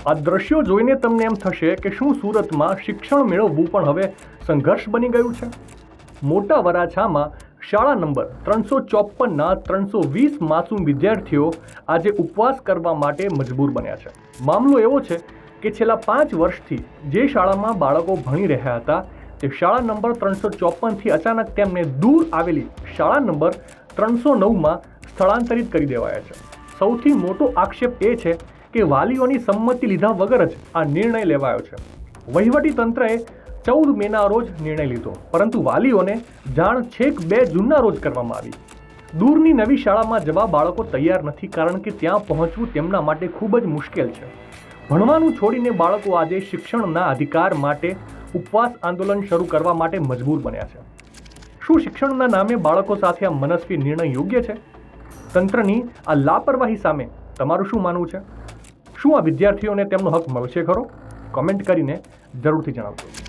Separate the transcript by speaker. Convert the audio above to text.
Speaker 1: આ દ્રશ્યો જોઈને તમને એમ થશે કે શું સુરતમાં શિક્ષણ મેળવવું પણ હવે સંઘર્ષ બની ગયું છે? મોટા વરાછામાં શાળા નંબર 354ના 320 માસૂમ વિદ્યાર્થીઓ આજે ઉપવાસ કરવા માટે મજબૂર બન્યા છે. મામલો એવો છે કે છેલ્લા 5 વર્ષથી જે શાળામાં બાળકો ભણી રહ્યા હતા તે શાળા નંબર 354થી અચાનક તેમને દૂર આવેલી શાળા નંબર 309માં સ્થળાંતરિત કરી દેવાયા છે. સૌથી મોટો આક્ષેપ એ છે કે વાલીઓની સંમતિ લીધા વગર જ આ નિર્ણય લેવાયો છે. વહીવટી તંત્રએ 14 મેના રોજ નિર્ણય લીધો, પરંતુ વાલીઓને જાણ છેક 2 જૂનના રોજ કરવામાં આવી. દૂરની નવી શાળામાં જવા બાળકો તૈયાર નથી, કારણ કે ત્યાં પહોંચવું તેમના માટે ખૂબ જ મુશ્કેલ છે. ભણવાનું છોડીને બાળકો આજે શિક્ષણના અધિકાર માટે ઉપવાસ આંદોલન શરૂ કરવા માટે મજબૂર બન્યા છે. શું શિક્ષણના નામે બાળકો સાથે આ મનસ્વી નિર્ણય યોગ્ય છે? તંત્રની આ લાપરવાહી સામે તમારું શું માનવું છે? શું આ વિદ્યાર્થીઓને તેમનો હક મળશે ખરો? કોમેન્ટ કરીને જરૂરથી જણાવજો.